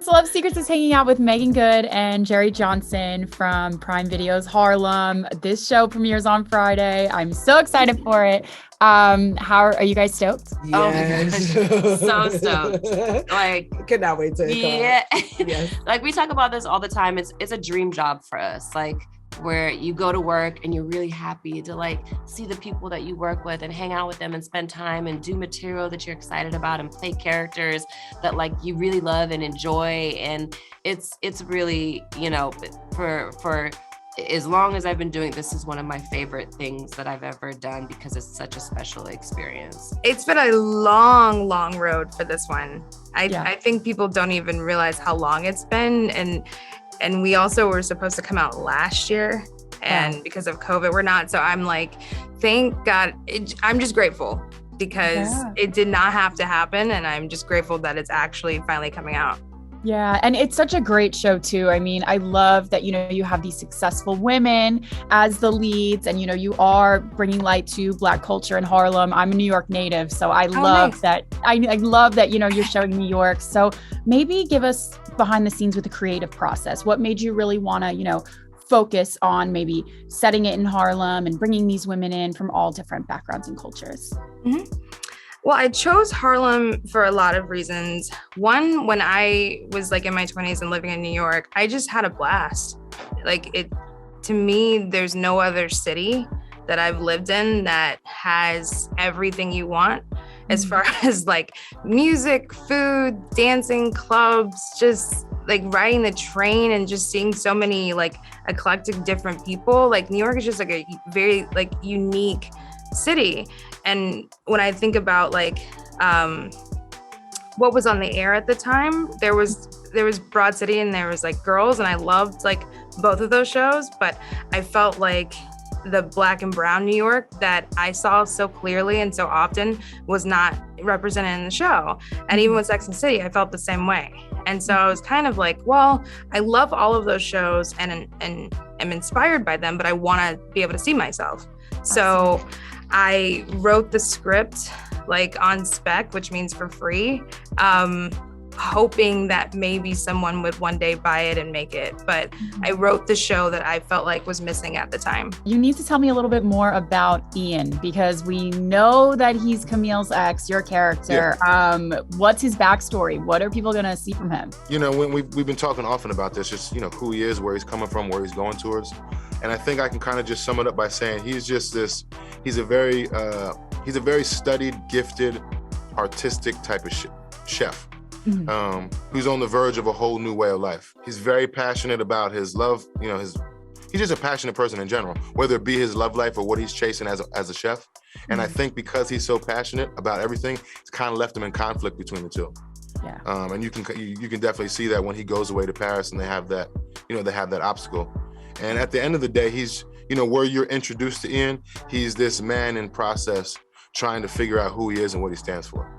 Celeb Secrets is hanging out with Meagan Good and Jerrie Johnson from Prime Video's Harlem. This show premieres on Friday. I'm so excited for it. How are you guys stoked? Yes. Oh my gosh. So stoked. Like, cannot wait to yeah. Yes. Like, we talk about this all the time. It's a dream job for us. Like, where you go to work and you're really happy to like see the people that you work with and hang out with them and spend time and do material that you're excited about and play characters that like you really love and enjoy. And it's really, you know, for as long as I've been doing this, is one of my favorite things that I've ever done because it's such a special experience. It's been a long road for this one. I think people don't even realize how long it's been. And we also were supposed to come out last year, and because of COVID, we're not. So I'm like, thank God. I'm just grateful because it did not have to happen. And I'm just grateful that it's actually finally coming out. Yeah. And it's such a great show too. I mean, I love that, you know, you have these successful women as the leads and, you know, you are bringing light to Black culture in Harlem. I'm a New York native, so I love that. I love that, you know, you're showing New York. So maybe give us behind the scenes with the creative process. What made you really want to, you know, focus on maybe setting it in Harlem and bringing these women in from all different backgrounds and cultures? Mm-hmm. Well, I chose Harlem for a lot of reasons. One, when I was like in my 20s and living in New York, I just had a blast. Like to me, there's no other city that I've lived in that has everything you want as far as like music, food, dancing, clubs, just like riding the train and just seeing so many like eclectic different people. Like New York is just like a very like unique city. And when I think about like what was on the air at the time, there was Broad City and there was like Girls, and I loved like both of those shows, but I felt like the Black and brown New York that I saw so clearly and so often was not represented in the show. And even with Sex and the City, I felt the same way. And so I was kind of like, well, I love all of those shows and am inspired by them, but I want to be able to see myself. So I wrote the script like on spec, which means for free, hoping that maybe someone would one day buy it and make it. But I wrote the show that I felt like was missing at the time. You need to tell me a little bit more about Ian, because we know that he's Camille's ex, your character. Yeah. What's his backstory? What are people going to see from him? You know, when we've been talking often about this, just, you know, who he is, where he's coming from, where he's going towards. And I think I can kind of just sum it up by saying he's just this, he's a very studied, gifted, artistic type of chef. Mm-hmm. Who's on the verge of a whole new way of life. He's very passionate about his love, you know, he's just a passionate person in general, whether it be his love life or what he's chasing as a chef. And I think because he's so passionate about everything, it's kind of left him in conflict between the two. Yeah. And you can definitely see that when he goes away to Paris and they have that, you know, they have that obstacle. And at the end of the day, he's, you know, where you're introduced to Ian, he's this man in process trying to figure out who he is and what he stands for.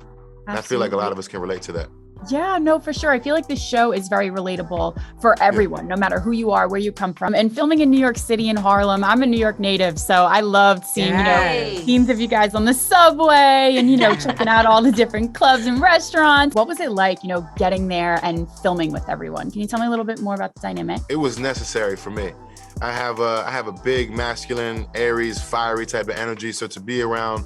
And I feel like a lot of us can relate to that. Yeah, no, for sure. I feel like this show is very relatable for everyone, no matter who you are, where you come from. And filming in New York City and Harlem, I'm a New York native, so I loved seeing, you know, scenes of you guys on the subway and, you know, checking out all the different clubs and restaurants. What was it like, you know, getting there and filming with everyone? Can you tell me a little bit more about the dynamic? It was necessary for me. I have a big masculine, Aries, fiery type of energy, so to be around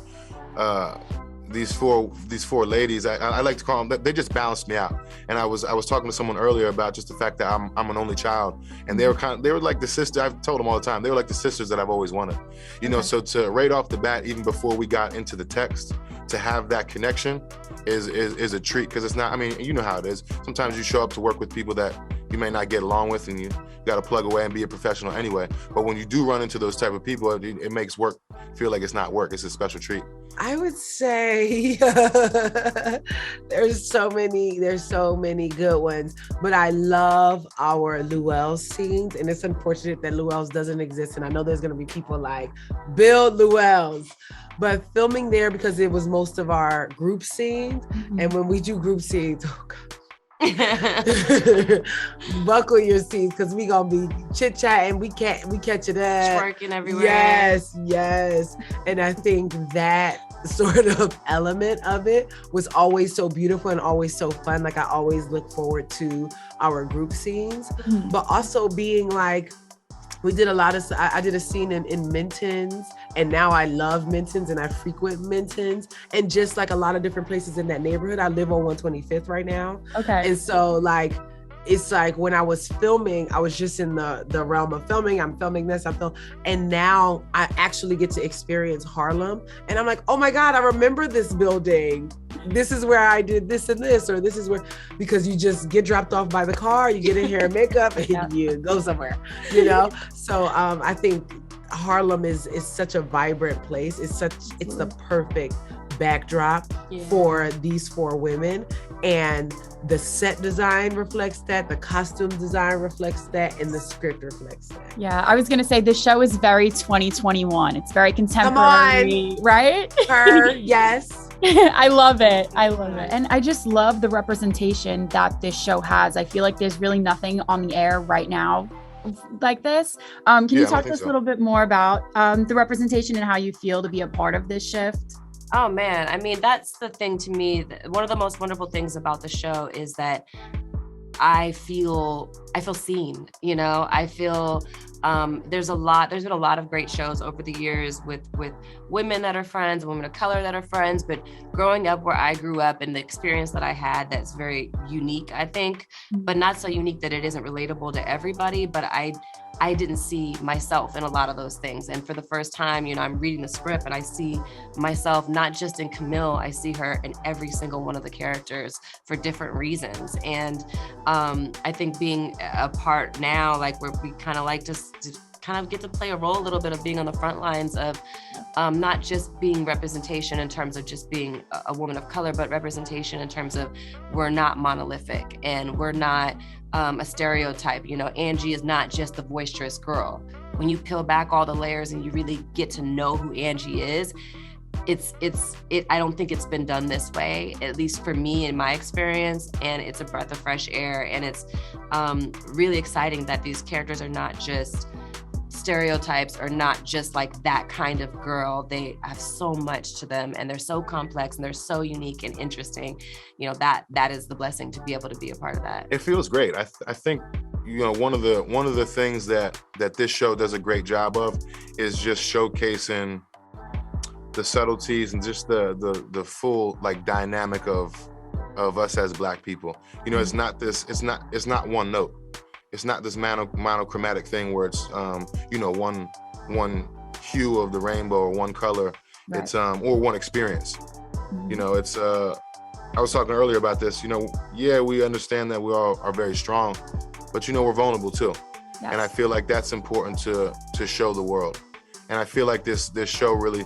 these four ladies, I like to call them, they just balanced me out. And I was talking to someone earlier about just the fact that I'm an only child, and they were like the sister. I've told them all the time, they were like the sisters that I've always wanted, you know. So to right off the bat, even before we got into the text, to have that connection is a treat, because it's not, I mean, you know how it is. Sometimes you show up to work with people that you may not get along with, and you got to plug away and be a professional anyway. But when you do run into those type of people, it makes work feel like it's not work. It's a special treat. I would say there's so many good ones, but I love our Luel's scenes, and it's unfortunate that Luel's doesn't exist. And I know there's going to be people like, build Luel's, but filming there, because it was most of our group scenes. Mm-hmm. And when we do group scenes, oh God, Buckle your seats because we gonna be chit-chatting. We catch it up. Twerking everywhere. Yes. And I think that sort of element of it was always so beautiful and always so fun. Like I always look forward to our group scenes, but also being like, we did a lot of, I did a scene in Minton's, and now I love Minton's and I frequent Minton's, and just like a lot of different places in that neighborhood. I live on 125th right now. Okay. And so like, it's like when I was filming, I was just in the realm of filming. I'm filming this, and now I actually get to experience Harlem. And I'm like, oh my God, I remember this building. This is where I did this and this, or this is where, because you just get dropped off by the car, you get in hair and makeup, and you go somewhere, you know? So I think Harlem is such a vibrant place. It's the perfect backdrop for these 4 women, and the set design reflects that, the costume design reflects that, and the script reflects that. Yeah, I was gonna say the show is very 2021. It's very contemporary, right? Yes. I love it. And I just love the representation that this show has. I feel like there's really nothing on the air right now like this. Can you talk to us a little bit more about the representation and how you feel to be a part of this shift? Oh man, I mean, that's the thing to me. One of the most wonderful things about the show is that I feel seen, you know. I feel there's been a lot of great shows over the years with women that are friends, women of color that are friends, but growing up where I grew up and the experience that I had, that's very unique, I think, but not so unique that it isn't relatable to everybody. But I didn't see myself in a lot of those things. And for the first time, you know, I'm reading the script and I see myself not just in Camille, I see her in every single one of the characters for different reasons. And I think being a part now, like where we kind of like to kind of get to play a role a little bit of being on the front lines of not just being representation in terms of just being a woman of color, but representation in terms of we're not monolithic and we're not a stereotype. You know, Angie is not just the boisterous girl. When you peel back all the layers and you really get to know who Angie is, I don't think it's been done this way, at least for me in my experience, and it's a breath of fresh air. And it's really exciting that these characters are not just stereotypes, or not just like that kind of girl. They have so much to them, and they're so complex and they're so unique and interesting. You know, that is the blessing to be able to be a part of that. It feels great. I think, you know, one of the things that this show does a great job of is just showcasing the subtleties and just the full like dynamic of us as Black people. You know, it's not one note. It's not this monochromatic thing where it's you know, one hue of the rainbow or one color. Right. It's or one experience. You know, it's I was talking earlier about this, you know, yeah, we understand that we all are very strong, but you know, we're vulnerable too. Yes. And I feel like that's important to show the world. And I feel like this show really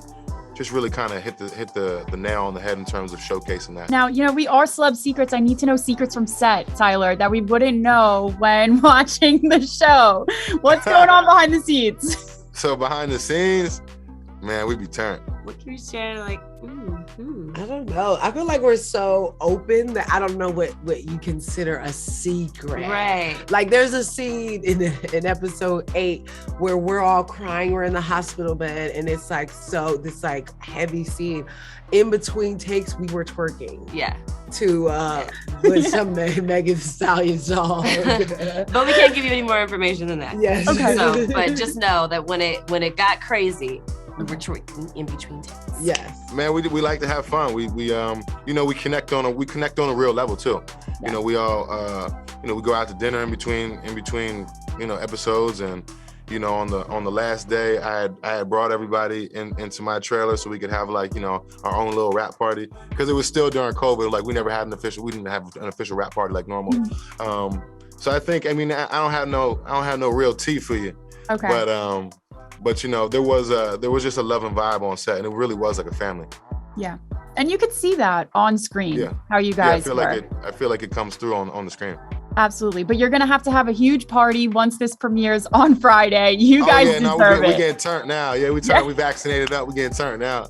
kind of hit the nail on the head in terms of showcasing that. Now, you know, we are Celeb Secrets. I need to know secrets from set, Tyler, that we wouldn't know when watching the show. What's going on behind the scenes? So behind the scenes, man, we be turned. What can you share? Like, I don't know. I feel like we're so open that I don't know what you consider a secret. Right. Like there's a scene in episode 8 where we're all crying. We're in the hospital bed, and it's like this like heavy scene. In between takes, we were twerking. Yeah. To with some Megan Good song. But we can't give you any more information than that. Yes. Okay. So, but just know that when it got crazy, we were twerking in between takes. Yes. Man, we like to have fun. We you know, we connect on a real level too. Yeah. You know, we all you know, we go out to dinner in between you know, episodes. And you know, on the last day, I had brought everybody into my trailer so we could have like, you know, our own little rap party, because it was still during COVID. Like we didn't have an official rap party like normal. So I think, I mean, I don't have no real tea for you. Okay. But you know, there was just a love and vibe on set, and it really was like a family. Yeah. And you could see that on screen, yeah. How you guys I feel like it comes through on the screen. Absolutely. But you're going to have a huge party once this premieres on Friday. You guys deserve it. We getting turned now. Yeah, we vaccinated up. We getting turned now.